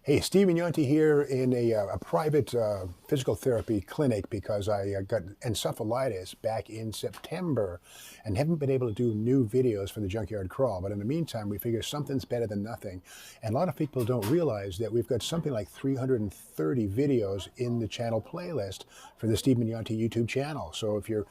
Hey, Steve Yonti here in a private physical therapy clinic because I got encephalitis back in September and haven't been able to do new videos for the Junkyard Crawl. But in the meantime, we figure something's better than nothing. And a lot of people don't realize that we've got something like 330 videos in the channel playlist for the Steve Yonti YouTube channel. So if you're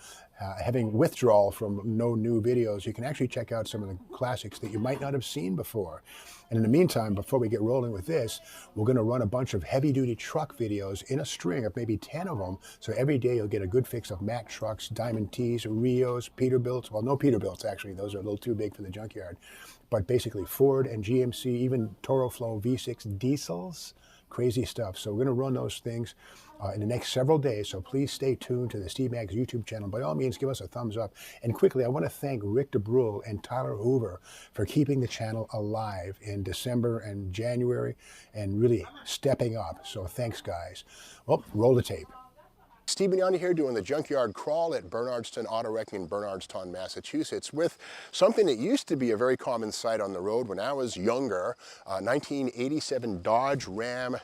having withdrawal from no new videos, you can actually check out some of the classics that you might not have seen before. And in the meantime, before we get rolling with this, we're going to run a bunch of heavy-duty truck videos in a string of maybe 10 of them. So every day you'll get a good fix of Mack trucks, Diamond T's, Rios, Peterbilts. Well, no Peterbilts, actually. Those are a little too big for the junkyard. But basically Ford and GMC, even Toro Flow V6 diesels. Crazy stuff. So we're going to run those things in the next several days. So please stay tuned to the Steve Maggs YouTube channel. By all means, give us a thumbs up. And quickly, I want to thank Rick DeBrule and Tyler Hoover for keeping the channel alive in December and January and really stepping up. So thanks, guys. Well, roll the tape. Steve Yonti here doing the Junkyard Crawl at Bernardston Auto Wrecking in Bernardstown, Massachusetts, with something that used to be a very common sight on the road when I was younger, 1987 Dodge Ram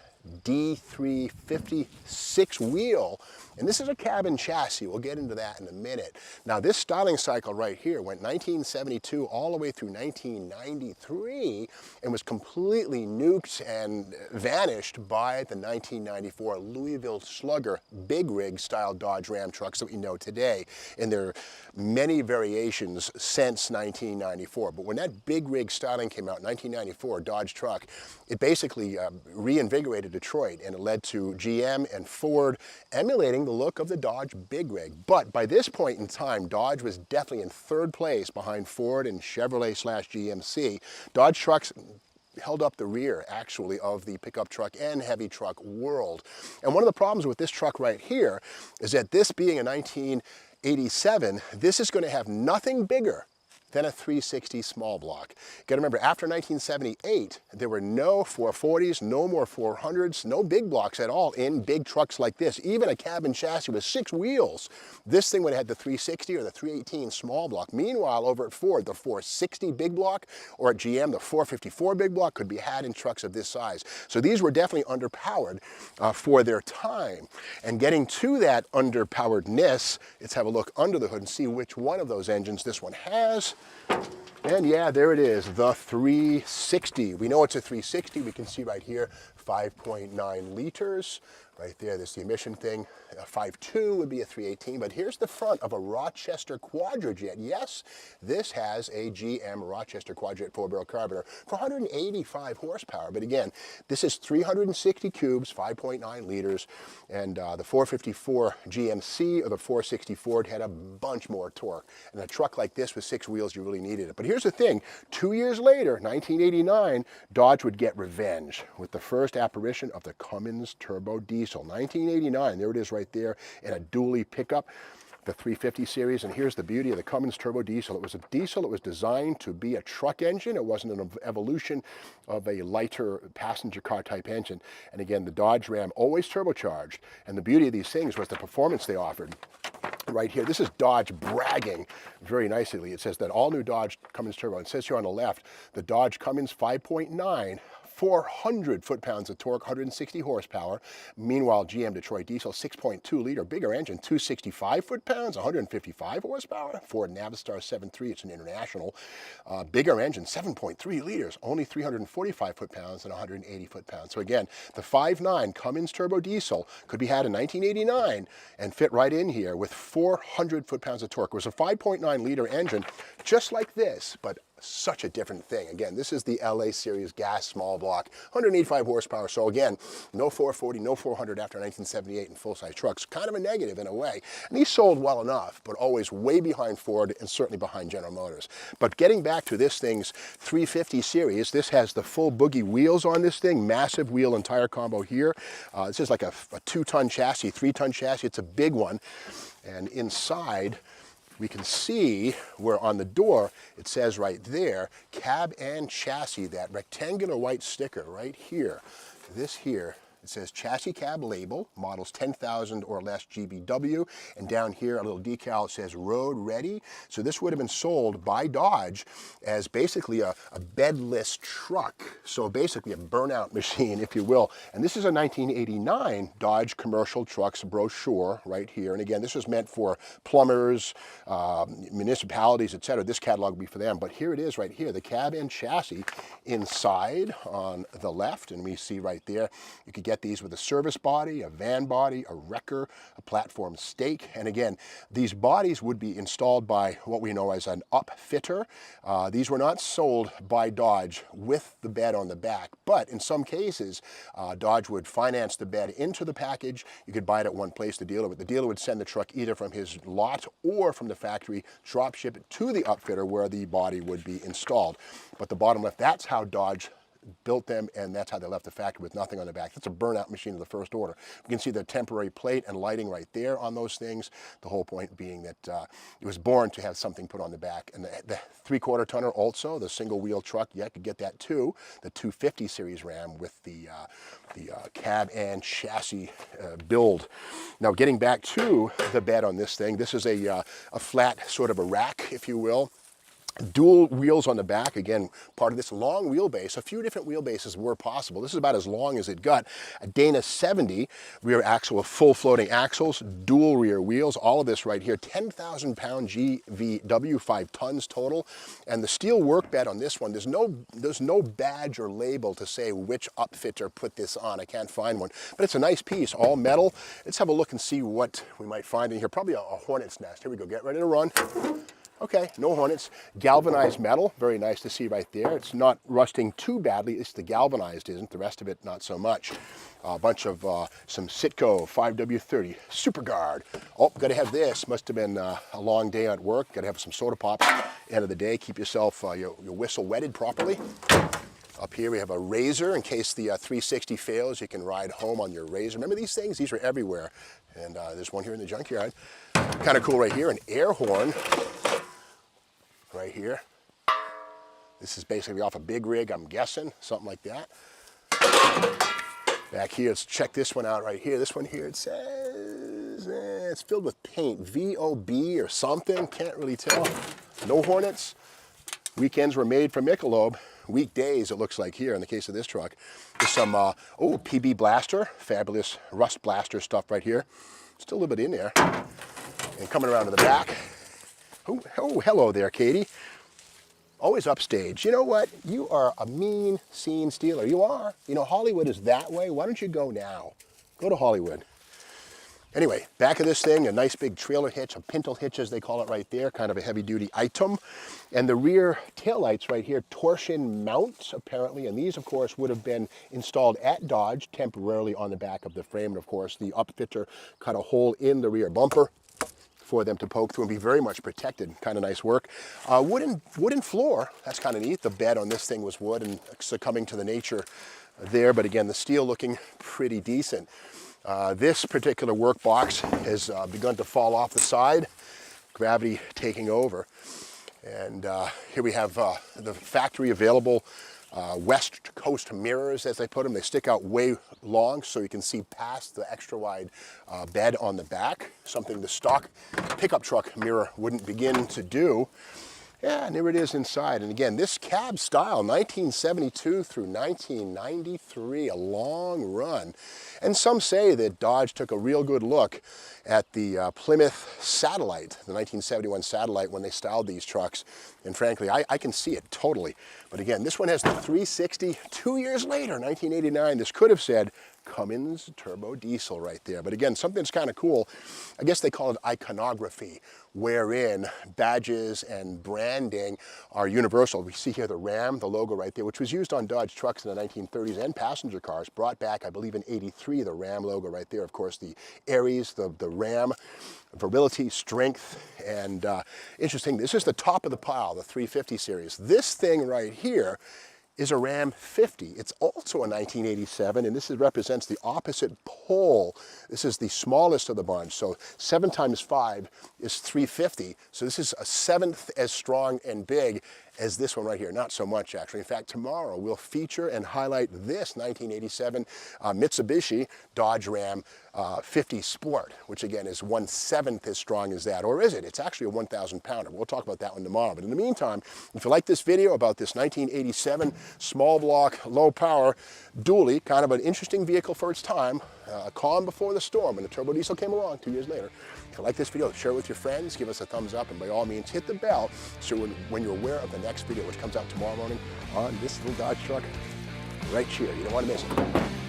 D350 6-wheel. And this is a cabin chassis. We'll get into that in a minute. Now, this styling cycle right here went 1972 all the way through 1993 and was completely nuked and vanished by the 1994 Louisville Slugger big rig style Dodge Ram trucks that we know today. And there are many variations since 1994. But when that big rig styling came out in 1994, Dodge truck, it basically reinvigorated Detroit, and it led to GM and Ford emulating the look of the Dodge big rig. But by this point in time, Dodge was definitely in third place behind Ford and Chevrolet/GMC. Dodge trucks held up the rear, actually, of the pickup truck and heavy truck world. And one of the problems with this truck right here is that this being a 1987, this is going to have nothing bigger than a 360 small block. You gotta remember, after 1978, there were no 440s, no more 400s, no big blocks at all in big trucks like this. Even a cabin chassis with 6 wheels, this thing would have had the 360 or the 318 small block. Meanwhile, over at Ford, the 460 big block, or at GM, the 454 big block could be had in trucks of this size. So these were definitely underpowered for their time. And getting to that underpoweredness, let's have a look under the hood and see which one of those engines this one has. And yeah, there it is, the 360. We know it's a 360. We can see right here, 5.9 liters. Right there, there's the emission thing. 5.2 would be a 318, but here's the front of a Rochester Quadrajet. Yes, this has a GM Rochester Quadrajet 4-barrel carburetor for 185 horsepower. But again, this is 360 cubes, 5.9 liters, and the 454 GMC or the 460 Ford had a bunch more torque. And a truck like this with 6 wheels, you really needed it. But here's the thing, 2 years later, 1989, Dodge would get revenge with the first apparition of the Cummins Turbo Diesel. 1989, there it is right there in a dually pickup, the 350 series. And here's the beauty of the Cummins Turbo Diesel. It was a diesel that was designed to be a truck engine. It wasn't an evolution of a lighter passenger car type engine. And again, the Dodge Ram always turbocharged. And the beauty of these things was the performance they offered. Right here, this is Dodge bragging very nicely. It says that all new Dodge Cummins Turbo. It says here on the left, the Dodge Cummins 5.9, 400 foot-pounds of torque, 160 horsepower. Meanwhile, GM Detroit Diesel, 6.2 liter, bigger engine, 265 foot-pounds, 155 horsepower. Ford Navistar 7.3, it's an international. Bigger engine, 7.3 liters, only 345 foot-pounds and 180 foot-pounds. So again, the 5.9 Cummins Turbo Diesel could be had in 1989 and fit right in here with 400 foot-pounds of torque. It was a 5.9 liter engine, just like this, but such a different thing. Again, this is the LA series gas small block, 185 horsepower. So again, no 440, no 400 after 1978 in full-size trucks. Kind of a negative in a way. And these sold well enough, but always way behind Ford and certainly behind General Motors. But getting back to this thing's 350 series, this has the full boogie wheels on this thing, massive wheel and tire combo here. This is like a 2-ton chassis, 3-ton chassis. It's a big one. And inside, we can see where on the door, it says right there, cab and chassis, that rectangular white sticker right here. This here It says chassis cab label, models 10,000 or less GBW, and down here a little decal says road ready. So this would have been sold by Dodge as basically a bedless truck. So basically a burnout machine, if you will. And this is a 1989 Dodge commercial trucks brochure right here. And again, this was meant for plumbers, municipalities, etc. This catalog would be for them. But here it is right here, the cab and chassis inside on the left. And we see right there, you could get these with a service body, a van body, a wrecker, a platform stake. And again, these bodies would be installed by what we know as an upfitter. These were not sold by Dodge with the bed on the back, but in some cases, Dodge would finance the bed into the package. You could buy it at one place, the dealer would send the truck either from his lot or from the factory, drop ship it to the upfitter where the body would be installed. But the bottom left, that's how Dodge built them, and that's how they left the factory with nothing on the back. That's a burnout machine of the first order. We can see the temporary plate and lighting right there on those things. The whole point being that it was born to have something put on the back. And the 3/4 tonner also, the single wheel truck, yeah, I could get that too. The 250 series Ram with the cab and chassis build. Now getting back to the bed on this thing, this is a flat sort of a rack, if you will. Dual wheels on the back, again, part of this long wheelbase. A few different wheelbases were possible. This is about as long as it got. A Dana 70 rear axle with full floating axles, dual rear wheels, all of this right here, 10,000 pound GVW, 5 tons total. And the steel work bed on this one, there's no badge or label to say which upfitter put this on. I can't find one, but it's a nice piece, all metal. Let's have a look and see what we might find in here. Probably a hornet's nest. Here we go, get ready to run. Okay, no hornets. Galvanized metal, very nice to see right there. It's not rusting too badly. It's the galvanized isn't, the rest of it not so much. A bunch of some Citgo 5W30 Super Guard. Oh, gotta have this. Must have been a long day at work. Gotta have some soda pops. End of the day, keep yourself, your whistle wetted properly. Up here we have a razor in case the 360 fails. You can ride home on your razor. Remember these things? These were everywhere. And there's one here in the junkyard. Kind of cool right here, an air horn. Right here. This is basically off a big rig, I'm guessing, something like that. Back here, let's check this one out right here. This one here, it says, it's filled with paint, VOB or something, can't really tell. No hornets. Weekends were made for Michelob. Weekdays, it looks like here in the case of this truck. There's some, PB Blaster, fabulous rust blaster stuff right here. Still a little bit in there. And coming around to the back, oh, hello there, Katie. Always upstage. You know what? You are a mean scene stealer. You are. You know, Hollywood is that way. Why don't you go now? Go to Hollywood. Anyway, back of this thing, a nice big trailer hitch, a pintle hitch as they call it right there, kind of a heavy-duty item. And the rear taillights right here, torsion mounts apparently, and these of course would have been installed at Dodge temporarily on the back of the frame. And of course the upfitter cut a hole in the rear bumper for them to poke through and be very much protected. Kind of nice work. Wooden floor, that's kind of neat. The bed on this thing was wood and succumbing to the nature there, but again, the steel looking pretty decent. This particular workbox has begun to fall off the side, gravity taking over. And here we have the factory available West Coast mirrors, as they put them. They stick out way long so you can see past the extra wide bed on the back, something the stock pickup truck mirror wouldn't begin to do. Yeah, and there it is inside. And again, this cab style, 1972 through 1993, a long run. And some say that Dodge took a real good look at the Plymouth Satellite, the 1971 Satellite, when they styled these trucks. And frankly, I can see it totally. But again, this one has the 360. 2 years later, 1989, this could have said Cummins turbo diesel right there. But again, something that's kind of cool, I guess they call it iconography, wherein badges and branding are universal. We see here the Ram, the logo right there, which was used on Dodge trucks in the 1930s and passenger cars, brought back, I believe, in '83, the Ram logo right there. Of course, the Aries, the Ram, virility, strength, and interesting, this is the top of the pile, the 350 series. This thing right here is a Ram 50. It's also a 1987, and this represents the opposite pole. This is the smallest of the bunch, so 7 times 5 is 350. So this is a 7th as strong and big as this one right here. Not so much, actually. In fact, tomorrow we'll feature and highlight this 1987 Mitsubishi Dodge Ram 50 Sport, which again is 1/7 as strong as that. Or is it? It's actually a 1,000 pounder. We'll talk about that one tomorrow. But in the meantime, if you like this video about this 1987 small block, low power dually, kind of an interesting vehicle for its time, calm before the storm when the turbo diesel came along 2 years later. If you like this video, share it with your friends, give us a thumbs up, and by all means, hit the bell so when you're aware of the next video, which comes out tomorrow morning on this little Dodge truck right here. You don't want to miss it.